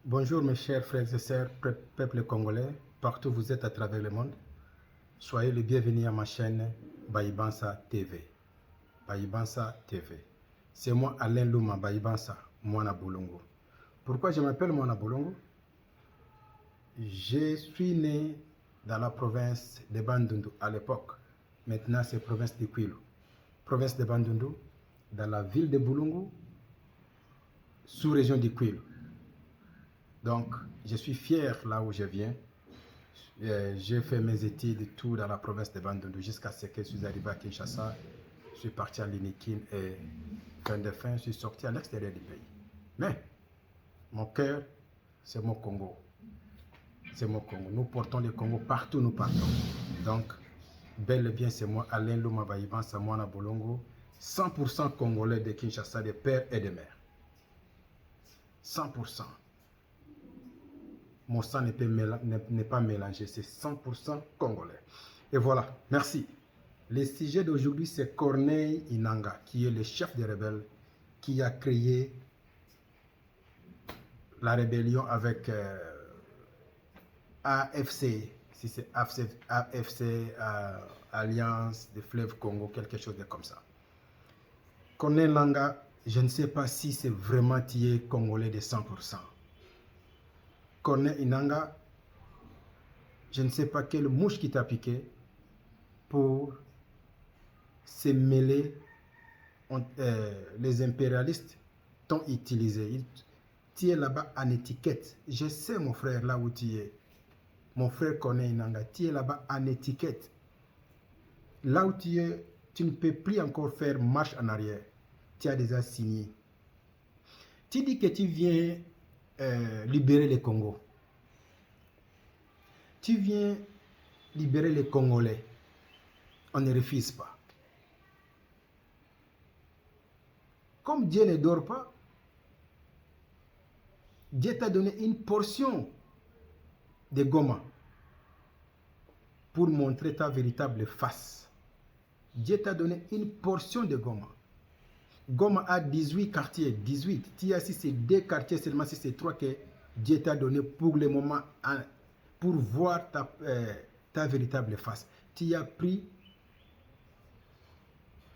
Bonjour mes chers frères et sœurs, peuple congolais, partout où vous êtes à travers le monde. Soyez les bienvenus à ma chaîne Bayibansa TV. Bayibansa TV. C'est moi Alain Louma Bayibansa, Mwana Bolongo. Pourquoi je m'appelle Mwana Bolongo? Je suis né dans la province de Bandundu à l'époque. Maintenant c'est province de Kwilu. Province de Bandundu, dans la ville de Bolongo, sous-région de Kwilu. Donc, je suis fier là où je viens. J'ai fait mes études tout dans la province de Bandundu jusqu'à ce que je suis arrivé à Kinshasa. Je suis parti à Linikin et fin de fin, je suis sorti à l'extérieur du pays. Mais mon cœur, c'est mon Congo. C'est mon Congo. Nous portons le Congo partout où nous partons. Donc, bel et bien, c'est moi, Alain Louma Bayibansa Mwana Bolongo, 100% congolais de Kinshasa, de père et de mère. 100%. Mon sang n'est pas mélangé, c'est 100% congolais. Et voilà, merci. Le sujet d'aujourd'hui, c'est Corneille Inanga, qui est le chef des rebelles, qui a créé la rébellion avec AFC, si c'est AFC, Alliance des fleuves Congo, quelque chose de comme ça. Corneille Inanga, je ne sais pas si c'est vraiment tué congolais de 100%. Corneille Inanga, je ne sais pas quelle mouche qui t'a piqué pour se mêler. Les impérialistes t'ont utilisé. Tu es là-bas en étiquette. Je sais, mon frère, là où tu es. Mon frère Corneille Inanga, tu es là-bas en étiquette. Là où tu es, tu ne peux plus encore faire marche en arrière. Tu as déjà signé. Tu dis que tu viens libérer le Congo. Tu viens libérer les Congolais. On ne refuse pas. Comme Dieu ne dort pas, Dieu t'a donné une portion de Goma pour montrer ta véritable face. Dieu t'a donné une portion de Goma. Goma a 18 quartiers, 18. Tu as si c'est 2 quartiers seulement, si c'est 3 que Dieu t'a donné pour le moment pour voir ta véritable face. Tu as pris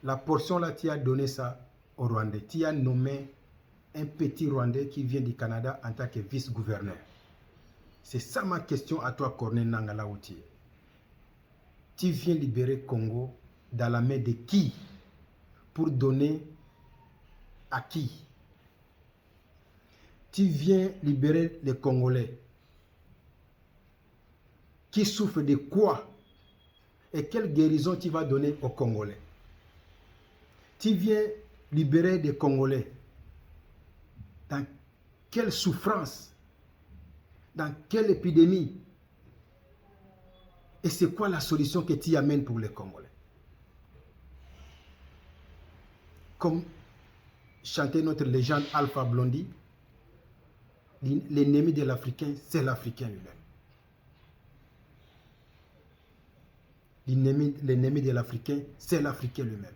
la portion là, tu as donné ça au Rwandais. Tu as nommé un petit Rwandais qui vient du Canada en tant que vice-gouverneur. C'est ça ma question à toi, Corneille Inanga, là où tu es. Tu viens libérer Congo dans la main de qui? Pour donner à qui? Tu viens libérer les Congolais qui souffrent de quoi? Et quelle guérison tu vas donner aux Congolais? Tu viens libérer des Congolais dans quelle souffrance? Dans quelle épidémie? Et c'est quoi la solution que tu amènes pour les Congolais? Comme chantait notre légende Alpha Blondy, l'ennemi de l'Africain, c'est l'Africain lui-même. L'ennemi de l'Africain, c'est l'Africain lui-même.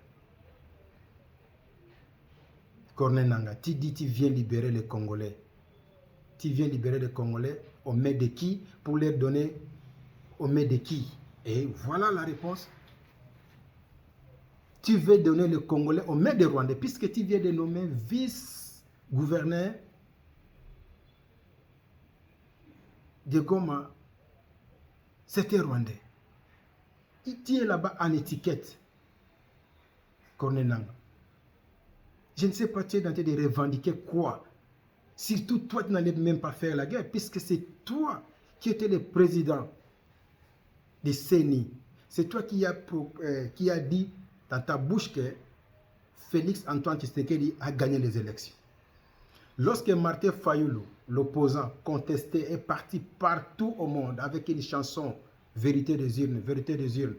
Corneille Inanga, tu dis tu viens libérer les Congolais. Tu viens libérer les Congolais aux mains de qui? Pour leur donner aux mains de qui? Et voilà la réponse. Tu veux donner le Congolais aux mains des Rwandais, puisque tu viens de nommer vice-gouverneur de Goma. C'était Rwandais. Tu es là-bas en étiquette. Corneille Inanga. Je ne sais pas, tu es en train de revendiquer quoi? Surtout toi, tu n'allais même pas faire la guerre, puisque c'est toi qui étais le président de CENI. C'est toi qui a dit dans ta bouche que Félix Antoine Tshisekedi a gagné les élections. Lorsque Martin Fayulu, l'opposant contesté, est parti partout au monde avec une chanson « Vérité des urnes, vérité des urnes »,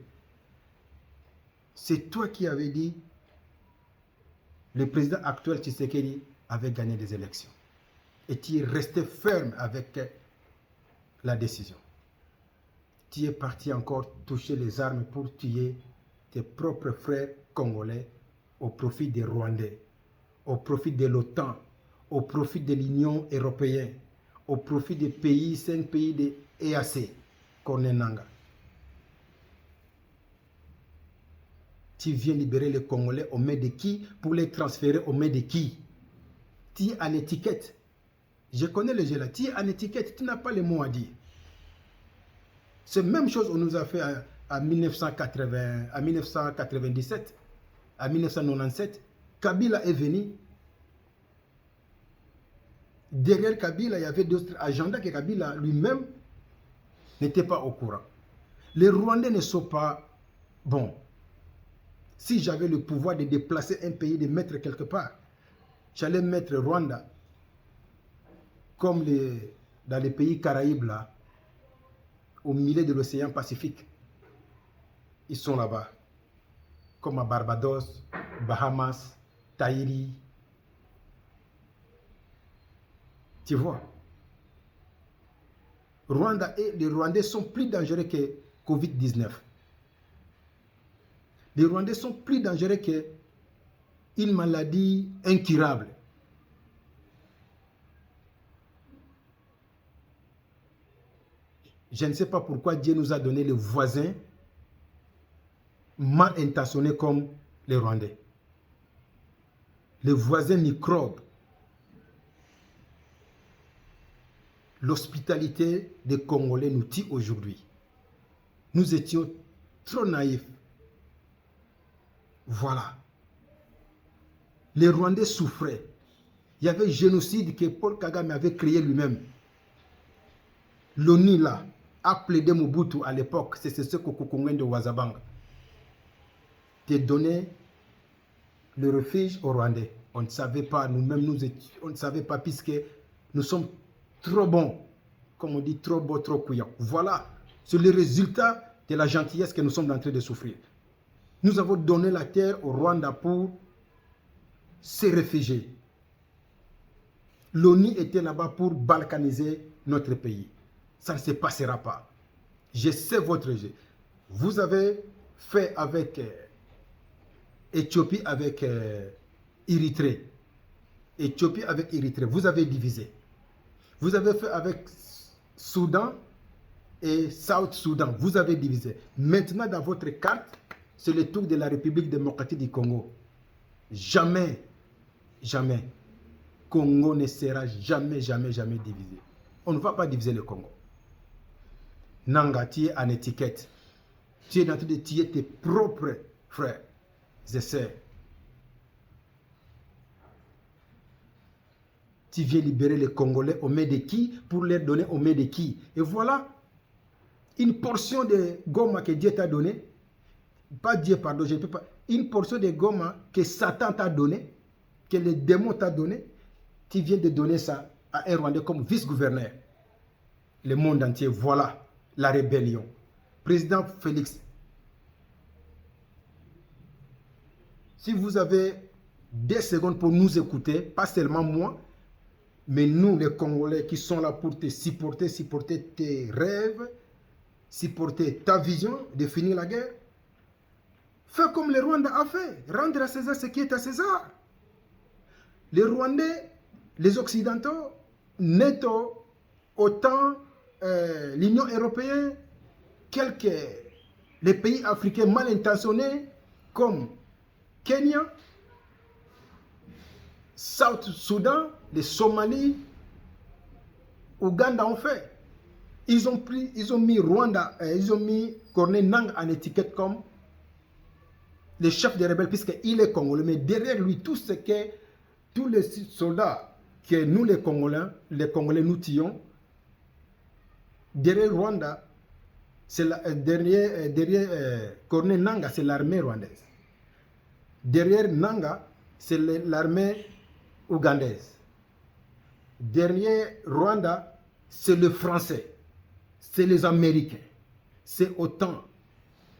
c'est toi qui avais dit le président actuel Tshisekedi avait gagné les élections. Et tu es resté ferme avec la décision. Tu es parti encore toucher les armes pour tuer tes propres frères congolais au profit des Rwandais, au profit de l'OTAN, au profit de l'Union européenne, au profit des pays, 5 pays de EAC, Corneille Nangaa. Tu viens libérer les Congolais aux mains de qui pour les transférer aux mains de qui? Tu es en étiquette. Je connais le jeu là. Tu es en étiquette, tu n'as pas les mots à dire. C'est la même chose qu'on nous a fait en 1997, en 1997. Kabila est venu. Derrière Kabila, il y avait d'autres agendas que Kabila lui-même n'était pas au courant. Les Rwandais ne sont pas bons. Si j'avais le pouvoir de déplacer un pays, de mettre quelque part, j'allais mettre Rwanda comme dans les pays Caraïbes, là, au milieu de l'océan Pacifique. Ils sont là-bas, comme à Barbados, Bahamas, Tahiti. Tu vois, Rwanda et les Rwandais sont plus dangereux que Covid-19. Les Rwandais sont plus dangereux qu'une maladie incurable. Je ne sais pas pourquoi Dieu nous a donné les voisins mal intentionnés comme les Rwandais. Les voisins microbes. L'hospitalité des Congolais nous tue aujourd'hui. Nous étions trop naïfs. Voilà. Les Rwandais souffraient. Il y avait un génocide que Paul Kagame avait créé lui-même. L'ONU là a plaidé Mobutu à l'époque, c'est ce Kokokongwen de Wazabanga, de donner le refuge aux Rwandais. On ne savait pas, nous-mêmes, on ne savait pas puisque nous sommes trop bons, comme on dit, trop beaux, trop couillants. Voilà, c'est le résultat de la gentillesse que nous sommes en train de souffrir. Nous avons donné la terre au Rwanda pour se réfugier. L'ONU était là-bas pour balkaniser notre pays. Ça ne se passera pas. Je sais votre jeu. Vous avez fait avec Éthiopie, avec Érythrée. Éthiopie avec Érythrée. Vous avez divisé. Vous avez fait avec Soudan et South Soudan. Vous avez divisé. Maintenant, dans votre carte, c'est le tour de la République démocratique du Congo. Jamais, jamais, Congo ne sera jamais, jamais, jamais divisé. On ne va pas diviser le Congo. Nanga, tu es en étiquette. Tu es en train de tuer tes propres frères et sœurs. Tu viens libérer les Congolais aux mains de qui pour les donner aux mains de qui? Et voilà, une portion de Goma que Dieu t'a donné. Pas Dieu, pardon, je ne peux pas. Une portion de Goma que Satan t'a donné, que le démon t'a donné, tu viens de donner ça à un Rwandais comme vice-gouverneur. Le monde entier, voilà la rébellion. Président Félix, si vous avez des secondes pour nous écouter, pas seulement moi, mais nous les Congolais qui sont là pour te supporter, supporter tes rêves, supporter ta vision de finir la guerre, fais comme le Rwanda a fait, rendre à César ce qui est à César. Les Rwandais, les Occidentaux, NATO, OTAN, l'Union européenne, les pays africains mal intentionnés comme Kenya, South Soudan, les Somalie, Ouganda ont fait. Ils ont mis Rwanda, ils ont mis Corneille Nangaa en étiquette comme le chef des rebelles puisqu'il est congolais. Mais derrière lui, tous les soldats que nous les Congolais nous tuons, derrière Rwanda, derrière Corneille Nangaa, c'est l'armée rwandaise. Derrière Nangaa, c'est l'armée ougandaise. Derrière Rwanda, c'est le français, c'est les Américains, c'est OTAN,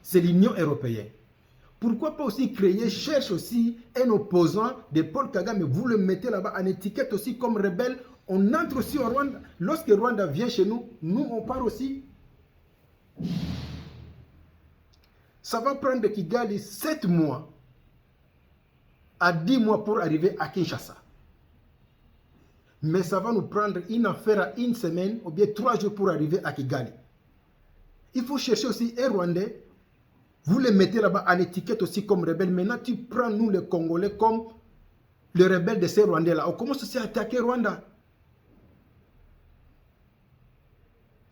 c'est l'Union européenne. Pourquoi pas aussi cherche aussi un opposant de Paul Kagame, vous le mettez là-bas en étiquette aussi comme rebelle, on entre aussi au Rwanda. Lorsque Rwanda vient chez nous, nous on part aussi. Ça va prendre Kigali 7 mois à 10 mois pour arriver à Kinshasa. Mais ça va nous prendre une affaire à une semaine ou bien 3 jours pour arriver à Kigali. Il faut chercher aussi un Rwandais. Vous les mettez là-bas en étiquette aussi comme rebelles. Maintenant, tu prends nous les Congolais comme les rebelles de ces Rwandais-là. On commence aussi à attaquer Rwanda.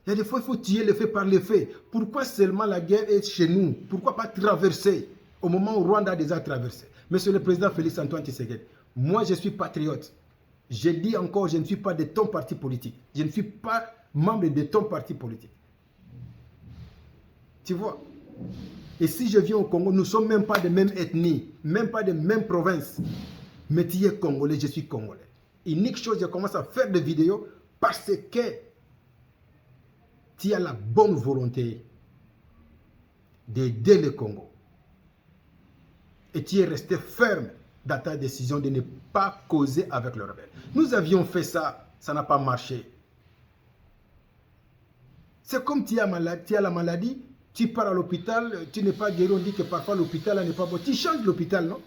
Il y a des fois, il faut tuer le fait par le fait. Pourquoi seulement la guerre est chez nous? Pourquoi pas traverser au moment où Rwanda a déjà traversé? Monsieur le Président Félix Antoine Tshisekedi, moi je suis patriote. Je dis encore, je ne suis pas de ton parti politique. Je ne suis pas membre de ton parti politique. Tu vois? Et si je viens au Congo, nous ne sommes même pas de même ethnie, même pas de même province. Mais tu es Congolais, je suis Congolais. Unique chose, je commence à faire des vidéos parce que tu as la bonne volonté d'aider le Congo. Et tu es resté ferme dans ta décision de ne pas causer avec le rebelle. Nous avions fait ça, ça n'a pas marché. C'est comme tu as la maladie, tu pars à l'hôpital, tu n'es pas guéri, on dit que parfois l'hôpital n'est pas bon. Tu changes l'hôpital, non?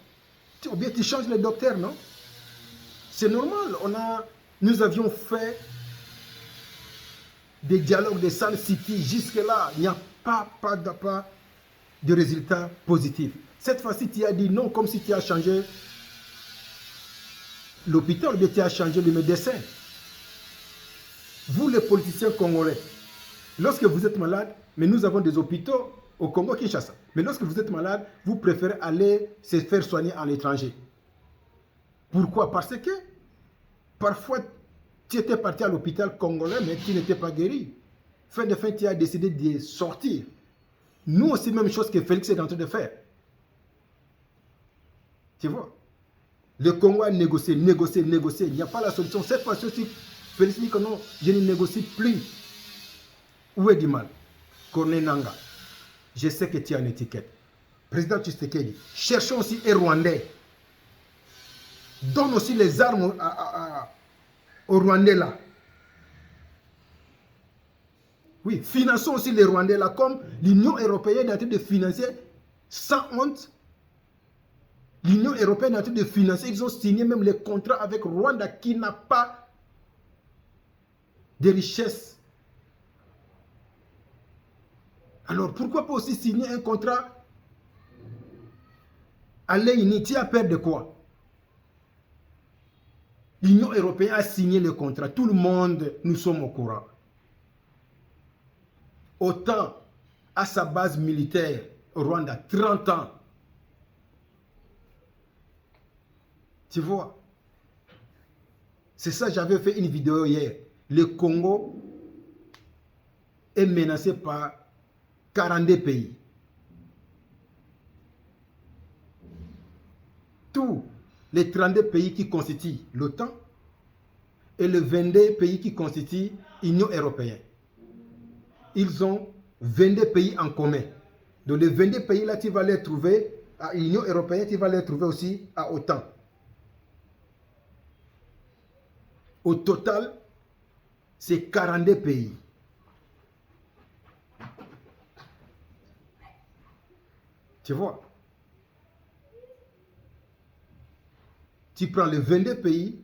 Ou bien tu changes le docteur, non? C'est normal. Nous avions fait des dialogues de Sun City. Jusque-là, il n'y a pas de résultats positifs. Cette fois-ci, tu as dit non, comme si tu as changé l'hôpital, ou bien tu as changé le médecin. Vous, les politiciens congolais, lorsque vous êtes malade, mais nous avons des hôpitaux au Congo-Kinshasa, mais lorsque vous êtes malade, vous préférez aller se faire soigner à l'étranger. Pourquoi? Parce que parfois, tu étais parti à l'hôpital congolais, mais tu n'étais pas guéri. Fin de fin, tu as décidé de sortir. Nous aussi, même chose que Félix est en train de faire. Tu vois? Le Congo a négocié. Il n'y a pas la solution. Cette fois-ci aussi, Félix dit que non, je ne négocie plus. Où est du mal? Corneille Nangaa, je sais que tu as une étiquette. Président Tshisekedi, cherchons aussi un Rwandais. Donne aussi les armes aux Rwandais là. Oui, finançons aussi les Rwandais là, comme l'Union européenne est en train de financer sans honte. L'Union européenne est en train de financer, ils ont signé même les contrats avec Rwanda qui n'a pas de richesse. Alors pourquoi pas aussi signer un contrat à l'ENI? Tu as peur de quoi? L'Union européenne a signé le contrat. Tout le monde, nous sommes au courant. OTAN à sa base militaire au Rwanda, 30 ans. Tu vois? C'est ça, j'avais fait une vidéo hier. Le Congo est menacé par 42 pays. Tous les 32 pays qui constituent l'OTAN et les 22 pays qui constituent l'Union européenne. Ils ont 22 pays en commun. Donc les 22 pays-là, tu vas les trouver à l'Union européenne, tu vas les trouver aussi à OTAN. Au total, c'est 42 pays. Tu vois? Tu prends les 22 pays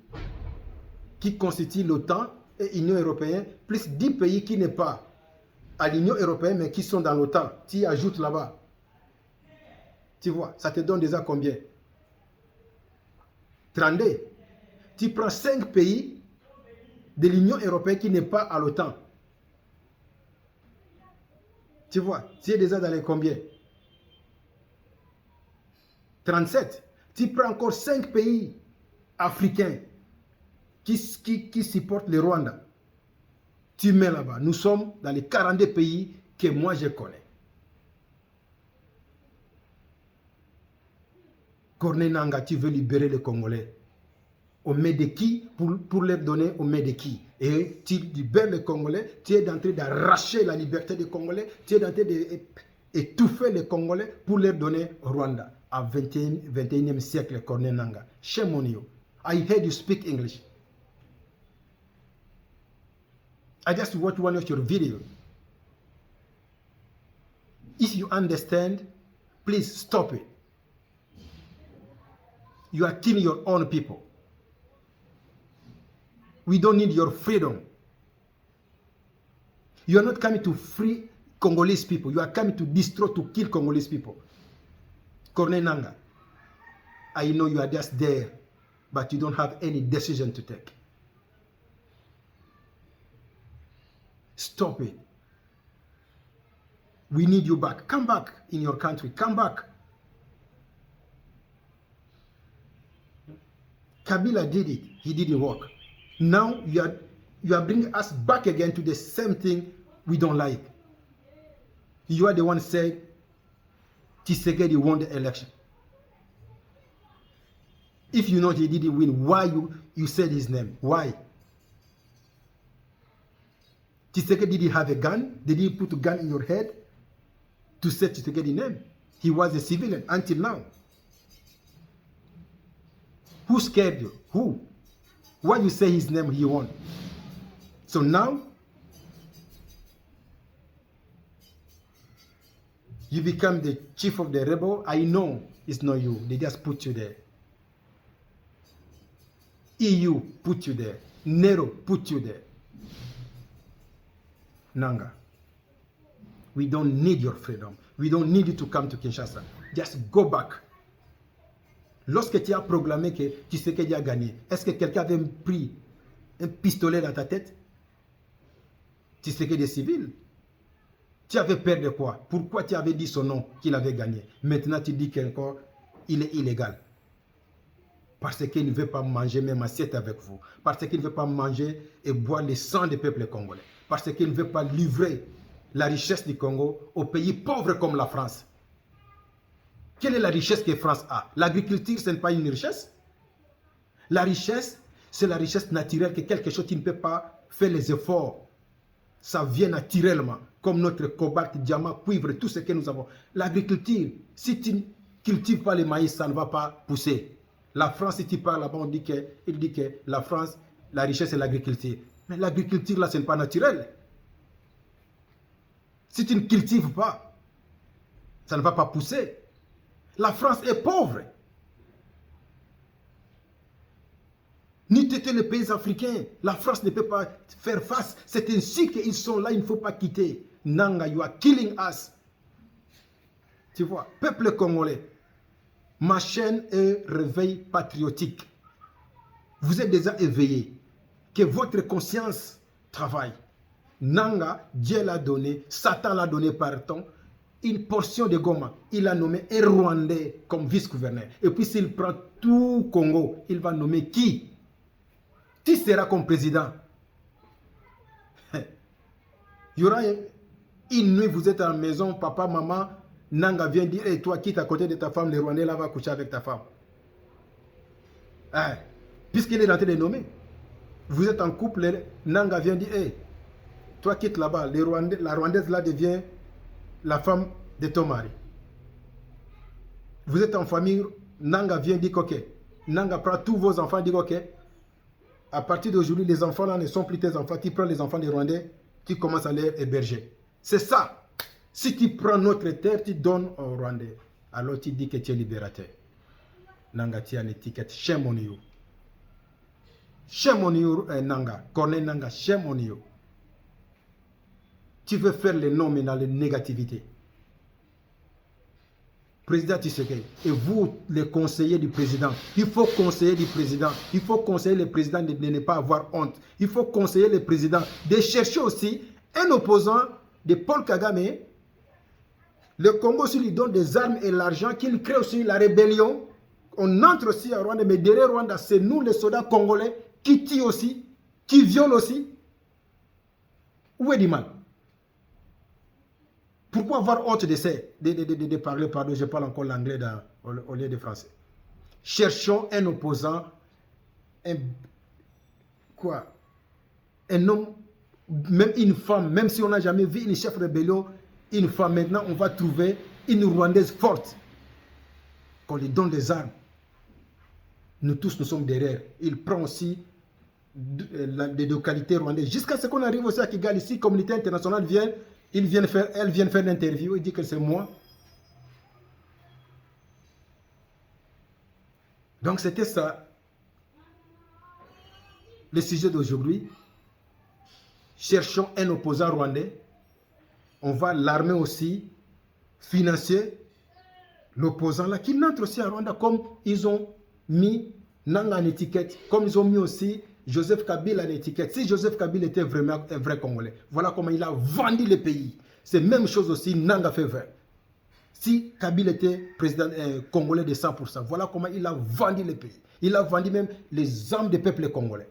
qui constituent l'OTAN et l'Union européenne, plus 10 pays qui n'est pas à l'Union européenne, mais qui sont dans l'OTAN. Tu ajoutes là-bas. Tu vois, ça te donne déjà combien? 32. Tu prends 5 pays de l'Union européenne qui n'est pas à l'OTAN. Tu vois, tu es déjà dans les combien? 37. Tu prends encore 5 pays africains qui supportent le Rwanda. Tu mets là-bas. Nous sommes dans les 42 pays que moi je connais. Corneille Nangaa, tu veux libérer les Congolais. Au main de qui? Pour les donner au main de qui? Et tu libères les Congolais, tu es en train d'arracher la liberté des Congolais, tu es en train d'étouffer les Congolais pour les donner au Rwanda. À 21e siècle, Corneille Nangaa. Shame on you. I heard you speak English. I just watched one of your videos. If you understand, please stop it. You are killing your own people. We don't need your freedom. You are not coming to free Congolese people. You are coming to destroy, to kill Congolese people. Corneille Nangaa, I know you are just there, but you don't have any decision to take. Stop it. We need you back. Come back in your country. Come back. Kabila did it. He didn't work. Now you are bringing us back again to the same thing we don't like. You are the one saying Tshisekedi won the election. If you know he didn't win, why you said his name? Why? Tshisekedi didn't have a gun. Did he put a gun in your head to say Tshisekedi's name? He was a civilian until now. Who scared you? Who? Why you say his name, he won? So now, you become the chief of the rebel. I know it's not you. They just put you there. EU put you there. NATO put you there. Nangaa, we don't need your freedom. We don't need you to come to Kinshasa. Just go back. Lorsque tu as proclamé que Tshisekedi a gagné, est-ce que quelqu'un avait pris un pistolet dans ta tête? Tshisekedi est civil. Tu avais peur de quoi? Pourquoi tu avais dit son nom, qu'il avait gagné? Maintenant tu dis qu'encore il est illégal. Parce qu'il ne veut pas manger même assiette avec vous. Parce qu'il ne veut pas manger et boire le sang des peuples congolais. Parce qu'il ne veut pas livrer la richesse du Congo aux pays pauvres comme la France. Quelle est la richesse que la France a? L'agriculture, ce n'est pas une richesse. La richesse, c'est la richesse naturelle, que quelque chose qui ne peut pas faire les efforts. Ça vient naturellement, comme notre cobalt, diamant, cuivre, tout ce que nous avons. L'agriculture, si tu ne cultives pas le maïs, ça ne va pas pousser. La France, si tu parles là-bas, il dit que la France, la richesse, c'est l'agriculture. Mais l'agriculture, là, ce n'est pas naturel. Si tu ne cultives pas, ça ne va pas pousser. La France est pauvre. Ni tous les pays africains, la France ne peut pas faire face. C'est ainsi qu'ils sont là, il ne faut pas quitter. Nangaa, you are killing us. Tu vois, peuple congolais, ma chaîne est réveil patriotique. Vous êtes déjà éveillés. Que votre conscience travaille. Nangaa, Dieu l'a donné, Satan l'a donné par temps. Une portion de Goma, il a nommé un Rwandais comme vice-gouverneur. Et puis s'il prend tout Congo, il va nommer qui? Qui sera comme président? Il y aura une nuit, vous êtes à la maison, papa, maman, Nangaa vient dire, hey, toi, quitte à côté de ta femme, le Rwandais là va coucher avec ta femme. Puisqu'il est en train de nommer. Vous êtes en couple, Nangaa vient dire, hey, toi, quitte là-bas, la Rwandaise là devient la femme de ton mari. Vous êtes en famille, Nangaa vient dire ok. Nangaa prend tous vos enfants, dit ok. À partir d'aujourd'hui, les enfants là ne sont plus tes enfants. Tu prends les enfants des Rwandais, tu commences à les héberger. C'est ça. Si tu prends notre terre, tu donnes aux Rwandais. Alors tu dis que tu es libérateur. Nangaa, tu as une étiquette. Shame on you. Shame on you, Nangaa. Corneille Nangaa, shame on you. Tu veux faire les noms maintenant, les négativités. Président Tshisekedi, et vous, les conseillers du président, il faut conseiller du président, il faut conseiller le président de ne pas avoir honte. Il faut conseiller le président de chercher aussi un opposant de Paul Kagame. Le Congo aussi lui donne des armes et l'argent, qu'il crée aussi la rébellion. On entre aussi à Rwanda, mais derrière Rwanda, c'est nous les soldats congolais qui tuent aussi, qui violent aussi. Où est le mal? Pourquoi avoir honte de parler, pardon, je parle encore l'anglais au lieu de français. Cherchons un opposant, un homme, même une femme, même si on n'a jamais vu une chef rébellion, une femme, maintenant on va trouver une Rwandaise forte, qu'on lui donne des armes. Nous tous, nous sommes derrière. Il prend aussi des localités rwandaises, jusqu'à ce qu'on arrive aussi à Kigali, ici, communauté internationale vient. Elle vient faire l'interview, il dit que c'est moi. Donc c'était ça. le sujet d'aujourd'hui. Cherchons un opposant rwandais. On va l'armer aussi, financer l'opposant là, qui n'entre aussi à Rwanda, comme ils ont mis Nanga en étiquette, comme ils ont mis aussi Joseph Kabila en étiquette. Si Joseph Kabila était vraiment un vrai Congolais, voilà comment il a vendu le pays. C'est la même chose aussi, Nanga fait vrai. Si Kabila était président congolais de 100%, voilà comment il a vendu le pays. Il a vendu même les âmes des peuples congolais.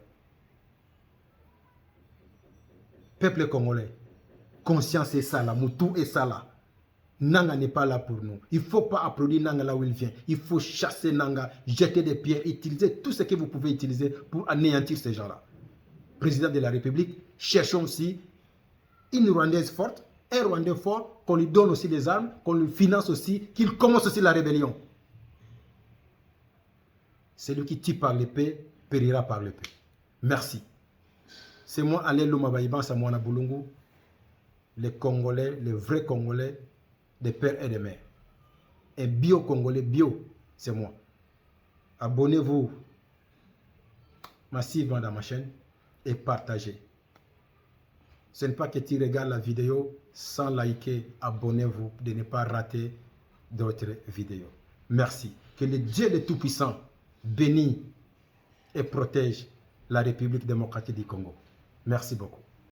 Peuple congolais, conscience est ça là, Moutou est ça là. Nanga n'est pas là pour nous. Il ne faut pas applaudir Nanga là où il vient. Il faut chasser Nanga, jeter des pierres, utiliser tout ce que vous pouvez utiliser pour anéantir ces gens-là. Président de la République, cherchons aussi une Rwandaise forte, un Rwandais fort, qu'on lui donne aussi des armes, qu'on lui finance aussi, qu'il commence aussi la rébellion. Celui qui tue par l'épée périra par l'épée. Merci. C'est moi, Alain Lomabaïban Samouana Boulungu, les Congolais, les vrais Congolais, des pères et des mères. Un bio-Congolais, bio, c'est moi. Abonnez-vous massivement dans ma chaîne et partagez. Ce n'est pas que tu regardes la vidéo sans liker, abonnez-vous de ne pas rater d'autres vidéos. Merci. Que le Dieu le Tout-Puissant bénisse et protège la République démocratique du Congo. Merci beaucoup.